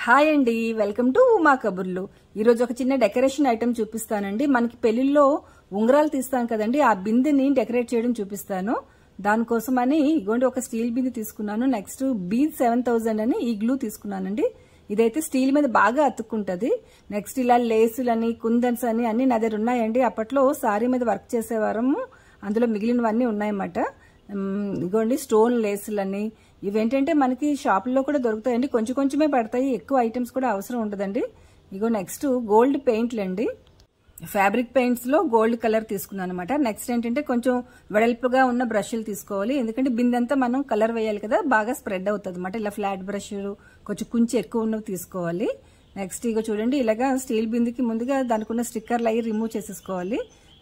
Hi అండి, welcome to Uma కబుర్లు. ఈరోజు ఒక చిన్న డెకరేషన్ ఐటమ్ చూపిస్తానండి. మనకి పెళ్లిలో ఉంగరాలు తీస్తాం కదండి, ఆ బిందెని డెకరేట్ చేయడం చూపిస్తాను. దానికోసమని ఇగోండి ఒక స్టీల్ బిందె తీసుకున్నాను. నెక్స్ట్ B7000 అని ఈ గ్లూ తీసుకున్నానండి. ఇదైతే స్టీల్ మీద బాగా అతుక్కుంటది. నెక్స్ట్ ఇలా లేసులని కుందన్స్ అని అన్ని నా దగ్గర ఉన్నాయండి. అప్పట్లో సారీ మీద వర్క్ చేసేవారము, అందులో మిగిలినవన్నీ ఉన్నాయన్నమాట. ఇగోండి స్టోన్ లేసులని ఇవేంటంటే మనకి షాపుల్లో కూడా దొరుకుతాయండి. కొంచెం కొంచెమే పడతాయి, ఎక్కువ ఐటమ్స్ కూడా అవసరం ఉండదండి. ఇగో నెక్స్ట్ గోల్డ్ పెయింట్లు అండి. ఫ్యాబ్రిక్ పెయింట్స్ లో గోల్డ్ కలర్ తీసుకున్నాను అనమాట. నెక్స్ట్ ఏంటంటే కొంచెం వెడల్పుగా ఉన్న బ్రష్లు తీసుకోవాలి, ఎందుకంటే బిందంతా మనం కలర్ వేయాలి కదా, బాగా స్ప్రెడ్ అవుతుంది అనమాట. ఇలా ఫ్లాట్ బ్రష్ కొంచెం కుంచెం ఎక్కువ ఉన్నవి తీసుకోవాలి. నెక్స్ట్ ఇగో చూడండి, ఇలాగా స్టీల్ బిందికి ముందుగా దానికి ఉన్న స్టిక్కర్లు అవి రిమూవ్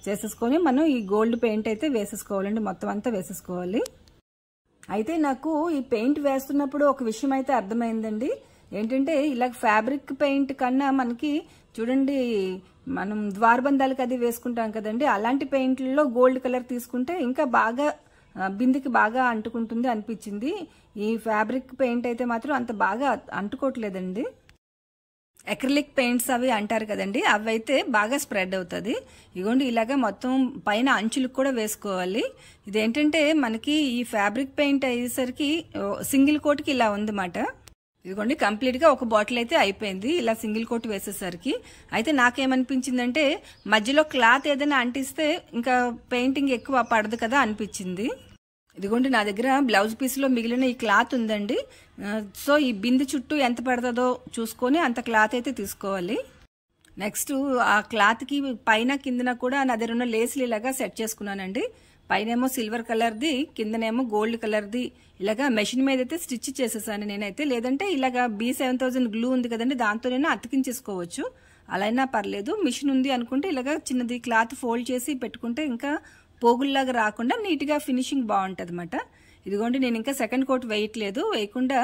చేసేసుకొని మనం ఈ గోల్డ్ పెయింట్ అయితే వేసేసుకోవాలండి. మొత్తం అంతా వేసేసుకోవాలి. అయితే నాకు ఈ పెయింట్ వేస్తున్నప్పుడు ఒక విషయం అయితే అర్థమైందండి. ఏంటంటే ఇలా ఫ్యాబ్రిక్ పెయింట్ కన్నా మనకి చూడండి, మనం ద్వారబంధాలకు అది వేసుకుంటాం కదండి, అలాంటి పెయింట్లలో గోల్డ్ కలర్ తీసుకుంటే ఇంకా బాగా బిందికి బాగా అంటుకుంటుంది అనిపించింది. ఈ ఫ్యాబ్రిక్ పెయింట్ అయితే మాత్రం అంత బాగా అంటుకోవట్లేదండి. అక్రిలిక్ పెయింట్స్ అవి అంటారు కదండి, అవి అయితే బాగా స్ప్రెడ్ అవుతుంది. ఇగోండి ఇలాగా మొత్తం పైన అంచులకు కూడా వేసుకోవాలి. ఇదేంటంటే మనకి ఈ ఫ్యాబ్రిక్ పెయింట్ అయ్యేసరికి సింగిల్ కోట్కి ఇలా ఉందన్నమాట. ఇదిగోండి కంప్లీట్ గా ఒక బాటిల్ అయితే అయిపోయింది ఇలా సింగిల్ కోట్ వేసేసరికి. అయితే నాకేమనిపించిందంటే మధ్యలో క్లాత్ ఏదైనా అంటిస్తే ఇంకా పెయింటింగ్ ఎక్కువ పడదు కదా అనిపించింది. ఇదిగోండి నా దగ్గర బ్లౌజ్ పీస్ లో మిగిలిన ఈ క్లాత్ ఉందండి. సో ఈ బింది చుట్టూ ఎంత పడుతుందో చూసుకొని అంత క్లాత్ అయితే తీసుకోవాలి. నెక్స్ట్ ఆ క్లాత్ కి పైన కిందన కూడా నా దగ్గర ఉన్న లేస్లు ఇలాగా సెట్ చేసుకున్నానండి. పైనేమో సిల్వర్ కలర్ది, కిందనేమో గోల్డ్ కలర్ది ఇలాగా మెషిన్ మీద అయితే స్టిచ్ చేసేసాను నేనైతే. లేదంటే ఇలాగా B7000 గ్లూ ఉంది కదండి, దాంతోనైనా అతికించేసుకోవచ్చు, అలా అయినా పర్లేదు. మిషన్ ఉంది అనుకుంటే ఇలాగా చిన్నది క్లాత్ ఫోల్డ్ చేసి పెట్టుకుంటే ఇంకా పోగుల్లాగా రాకుండా నీట్ గా ఫినిషింగ్ బాగుంటది అన్నమాట. ఇదిగోండి నేను ఇంకా సెకండ్ కోట్ వేయకుండా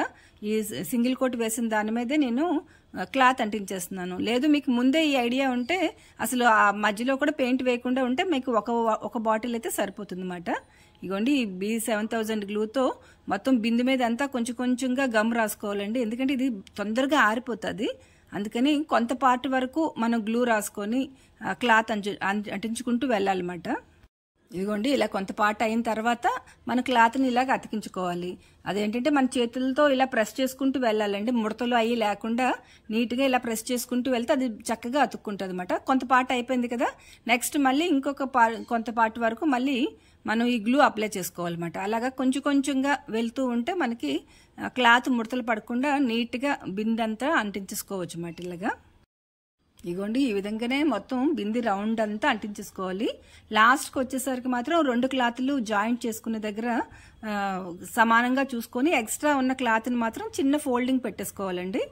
ఈ సింగిల్ కోట్ వేసిన దాని మీదే నేను క్లాత్ అంటించేస్తున్నాను. లేదు మీకు ముందే ఈ ఐడియా ఉంటే అసలు ఆ మధ్యలో కూడా పెయింట్ వేయకుండా ఉంటే మీకు ఒక బాటిల్ అయితే సరిపోతుంది అన్నమాట. ఇగోండి ఈ B7000 గ్లూతో మొత్తం బిందు మీద అంతా కొంచెం కొంచెంగా గమ్ రాసుకోవాలండి, ఎందుకంటే ఇది తొందరగా ఆరిపోతుంది. అందుకని కొంత పార్ట్ వరకు మనం గ్లూ రాసుకొని క్లాత్ అంటించుకుంటూ వెళ్ళాలన్నమాట. ఇదిగోండి ఇలా కొంత పార్ట్ అయిన తర్వాత మన క్లాత్ని ఇలాగ అతికించుకోవాలి. అదేంటంటే మన చేతులతో ఇలా ప్రెస్ చేసుకుంటూ వెళ్ళాలండి, ముడతలు అయ్యి లేకుండా నీట్గా ఇలా ప్రెస్ చేసుకుంటూ వెళ్తే అది చక్కగా అతుక్కుంటుంది అనమాట. కొంత పార్ట్ అయిపోయింది కదా, నెక్స్ట్ మళ్ళీ ఇంకొక కొంత పార్ట్ వరకు మళ్ళీ మనం ఈ గ్లూ అప్లై చేసుకోవాలన్నమాట. అలాగా కొంచెం కొంచెంగా వెళ్తూ ఉంటే మనకి క్లాత్ ముడతలు పడకుండా నీట్గా బిందంతా అంటించేసుకోవచ్చు అన్నమాట. ఇలాగా ఇగోండి ఈ విధంగానే మొత్తం బింది రౌండ్ అంతా అంటించేసుకోవాలి. లాస్ట్కి వచ్చేసరికి మాత్రం 2 క్లాత్లు జాయింట్ చేసుకునే దగ్గర సమానంగా చూసుకొని ఎక్స్ట్రా ఉన్న క్లాత్ని మాత్రం చిన్న ఫోల్డింగ్ పెట్టేసుకోవాలండి.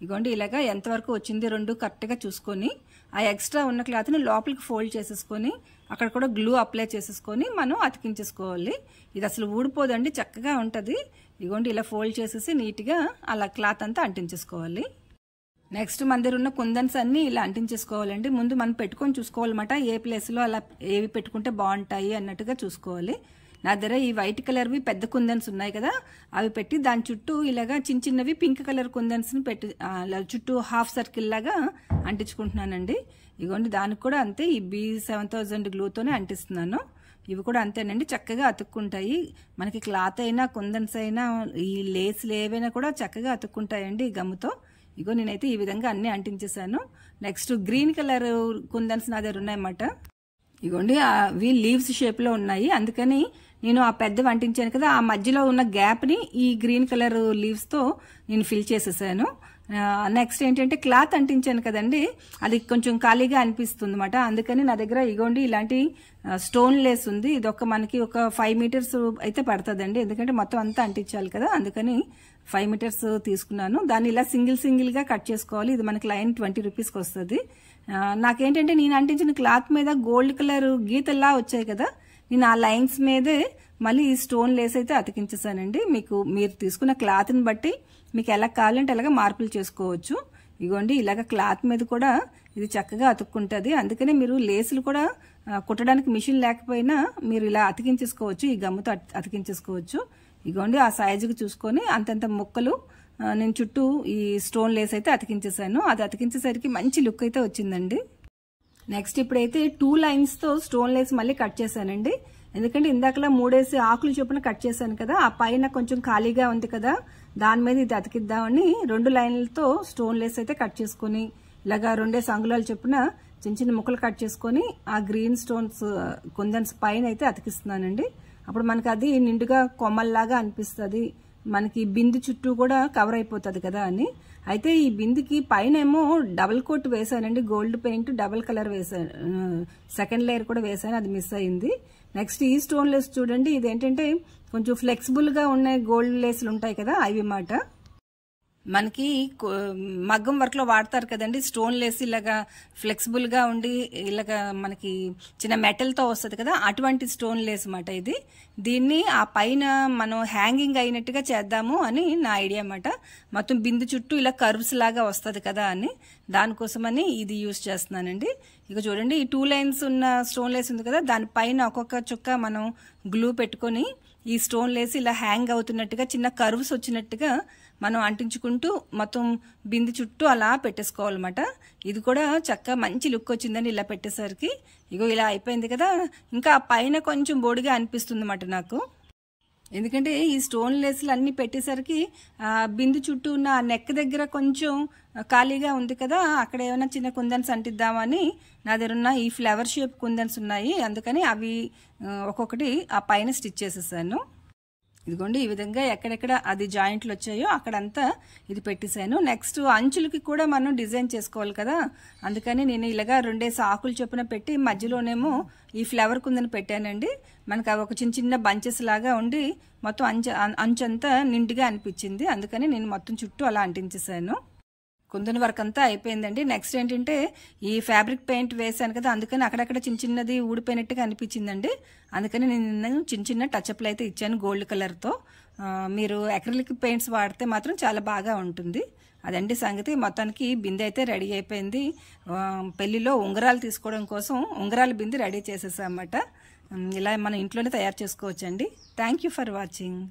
ఇగోండి ఇలాగా ఎంతవరకు వచ్చింది 2 కరెక్ట్గా చూసుకొని ఆ ఎక్స్ట్రా ఉన్న క్లాత్ని లోపలికి ఫోల్డ్ చేసేసుకొని అక్కడ కూడా గ్లూ అప్లై చేసేసుకొని మనం అతికించేసుకోవాలి. ఇది అసలు ఊడిపోదండి, చక్కగా ఉంటుంది. ఇగోండి ఇలా ఫోల్డ్ చేసేసి నీట్గా అలా క్లాత్ అంతా అంటించేసుకోవాలి. నెక్స్ట్ మన దగ్గర ఉన్న కుందన్స్ అన్ని ఇలా అంటించేసుకోవాలండి. ముందు మనం పెట్టుకొని చూసుకోవాలన్నమాట, ఏ ప్లేస్లో అలా ఏవి పెట్టుకుంటే బాగుంటాయి అన్నట్టుగా చూసుకోవాలి. నా దగ్గర ఈ వైట్ కలర్వి పెద్ద కుందన్స్ ఉన్నాయి కదా, అవి పెట్టి దాని చుట్టూ ఇలాగా చిన్న చిన్నవి పింక్ కలర్ కుందన్స్ని పెట్టి చుట్టూ హాఫ్ సర్కిల్ లాగా అంటించుకుంటున్నానండి. ఇగోండి దానికి కూడా అంతే, ఈ B7000 గ్లూతోనే అంటిస్తున్నాను. ఇవి కూడా అంతేనండి, చక్కగా అతుక్కుంటాయి. మనకి క్లాత్ అయినా కుందన్స్ అయినా ఈ లేస్లు ఏవైనా కూడా చక్కగా అతుక్కుంటాయండి ఈ గమ్ముతో. ఇగో నేనైతే ఈ విధంగా అన్ని అంటించేసాను. నెక్స్ట్ గ్రీన్ కలర్ కుందన్స్ నా దగ్గర ఉన్నాయన్నమాట. ఇగోండి అవి లీవ్స్ షేప్ లో ఉన్నాయి, అందుకని నేను ఆ పెద్దవి అంటించాను కదా, ఆ మధ్యలో ఉన్న గ్యాప్ ని ఈ గ్రీన్ కలర్ లీవ్స్ తో నేను ఫిల్ చేసేసాను. నెక్స్ట్ ఏంటంటే క్లాత్ అంటించాను కదండి, అది కొంచెం ఖాళీగా అనిపిస్తుంది అనమాట. అందుకని నా దగ్గర ఇగోండి ఇలాంటి స్టోన్ లేస్ ఉంది. ఇది మనకి ఒక 5 మీటర్స్ అయితే పడుతుందండి, ఎందుకంటే మొత్తం అంతా అంటించాలి కదా, అందుకని 5 మీటర్స్ తీసుకున్నాను. దాన్ని ఇలా సింగిల్ గా కట్ చేసుకోవాలి. ఇది మనకి లైన్ 20 రూపీస్కి వస్తుంది. నాకేంటంటే నేను అంటించిన క్లాత్ మీద గోల్డ్ కలర్ గీతల్లా వచ్చాయి కదా, నేను ఆ లైన్స్ మీదే మళ్ళీ ఈ స్టోన్ లేస్ అయితే అతికించేసానండి. మీరు తీసుకున్న క్లాత్ని బట్టి మీకు ఎలా కావాలంటే అలాగా మార్పులు చేసుకోవచ్చు. ఇగోండి ఇలాగ క్లాత్ మీద కూడా ఇది చక్కగా అతుక్కుంటుంది. అందుకనే మీరు లేసులు కూడా కుట్టడానికి మిషన్ లేకపోయినా మీరు ఇలా అతికించేసుకోవచ్చు, ఈ గమ్ముతో అతికించేసుకోవచ్చు. ఇగోండి ఆ సైజుకి చూసుకొని అంతంత ముక్కలు నేను చుట్టూ ఈ స్టోన్ లేస్ అయితే అతికించేసాను. అది అతికించేసరికి మంచి లుక్ అయితే వచ్చిందండి. నెక్స్ట్ ఇప్పుడైతే 2 లైన్స్ తో స్టోన్ లేస్ మళ్ళీ కట్ చేశానండి. ఎందుకంటే ఇందాకలా 3 ఆకులు చొప్పున కట్ చేశాను కదా, ఆ పైన కొంచెం ఖాళీగా ఉంది కదా, దాని మీద ఇది అతికిద్దామని 2 లైన్లతో స్టోన్ లేస్ అయితే కట్ చేసుకుని ఇలాగా 2 అంగుళాలు చొప్పున చిన్న చిన్న ముక్కలు కట్ చేసుకుని ఆ గ్రీన్ స్టోన్స్ కుందన్స్ పైన అయితే అతికిస్తున్నానండి. అప్పుడు మనకి అది నిండుగా కొమ్మల్లాగా అనిపిస్తుంది, మనకి బిందు చుట్టూ కూడా కవర్ అయిపోతుంది కదా అని. అయితే ఈ బిందుకి పైన ఏమో డబుల్ కోట్ వేసానండి, గోల్డ్ పెయింట్ డబుల్ కలర్ వేసాను, సెకండ్ లేయర్ కూడా వేసాను, అది మిస్ అయింది. నెక్స్ట్ ఈ స్టోన్ లేస్ చూడండి, ఇదేంటంటే కొంచెం ఫ్లెక్సిబుల్ గా ఉన్న గోల్డ్ లేస్లు ఉంటాయి కదా, అవి మాట మనకి మగ్గం వర్క్ లో వాడతారు కదండి. స్టోన్ లేస్ ఇలాగా ఫ్లెక్సిబుల్ గా ఉండి ఇలాగా మనకి చిన్న మెటల్ తో వస్తుంది కదా, అటువంటి స్టోన్ లేస్ మాట ఇది. దీన్ని ఆ పైన మనం హ్యాంగింగ్ అయినట్టుగా చేద్దాము అని నా ఐడియా అన్నమాట. మొత్తం బిందు చుట్టూ ఇలా కర్వ్స్ లాగా వస్తుంది కదా అని, దానికోసమని ఇది యూజ్ చేస్తున్నానండి. ఇక చూడండి, ఈ 2 లైన్స్ ఉన్న స్టోన్ లేస్ ఉంది కదా, దానిపైన ఒక్కొక్క చుక్క మనం గ్లూ పెట్టుకొని ఈ స్టోన్ లేస్ ఇలా హ్యాంగ్ అవుతున్నట్టుగా చిన్న కర్వ్స్ వచ్చినట్టుగా మనం అంటించుకుంటూ మొత్తం బింది చుట్టూ అలా పెట్టేసుకోవాలన్నమాట. ఇది కూడా చక్కగా మంచి లుక్ వచ్చిందని ఇలా పెట్టేసరికి ఇగో ఇలా అయిపోయింది కదా. ఇంకా పైన కొంచెం బోడిగా అనిపిస్తుంది అన్నమాట నాకు, ఎందుకంటే ఈ స్టోన్ లేస్లు అన్ని పెట్టేసరికి బిందు చుట్టూ ఉన్న నెక్ దగ్గర కొంచెం ఖాళీగా ఉంది కదా, అక్కడ ఏమైనా చిన్న కుందన్స్ అంటిద్దామని నా దగ్గర ఉన్న ఈ ఫ్లవర్ షేప్ కుందన్స్ ఉన్నాయి, అందుకని అవి ఒక్కొక్కటి ఆ పైన స్టిచ్ చేసేసాను. ఇదిగోండి, ఈ విధంగా ఎక్కడెక్కడ అది జాయింట్లు వచ్చాయో అక్కడంతా ఇది పెట్టేశాను. నెక్స్ట్ అంచులకి కూడా మనం డిజైన్ చేసుకోవాలి కదా, అందుకని నేను ఇలాగా 2 ఆకులు చొప్పున పెట్టి మధ్యలోనేమో ఈ ఫ్లవర్ కుందని పెట్టానండి. మనకు అవి ఒక చిన్న చిన్న బంచెస్ లాగా ఉండి మొత్తం అంచంతా నిండుగా అనిపించింది, అందుకని నేను మొత్తం చుట్టూ అలా అంటించేసాను. కుందన్ వర్క్ అంతా అయిపోయిందండి. నెక్స్ట్ ఏంటంటే ఈ ఫ్యాబ్రిక్ పెయింట్ వేసాను కదా, అందుకని అక్కడక్కడ చిన్న చిన్నది ఊడిపోయినట్టుగా అనిపించిందండి. అందుకని నేను చిన్న చిన్న టచ్అప్లు అయితే ఇచ్చాను గోల్డ్ కలర్తో. మీరు అక్రిలిక్ పెయింట్స్ వాడితే మాత్రం చాలా బాగా ఉంటుంది. అదండి సంగతి. మొత్తానికి బిందె అయితే రెడీ అయిపోయింది. పెళ్లిలో ఉంగరాలు తీసుకోవడం కోసం ఉంగరాల బిందె రెడీ చేసేసామన్నమాట. ఇలా మనం ఇంట్లోనే తయారు చేసుకోవచ్చండి. Thank you for watching.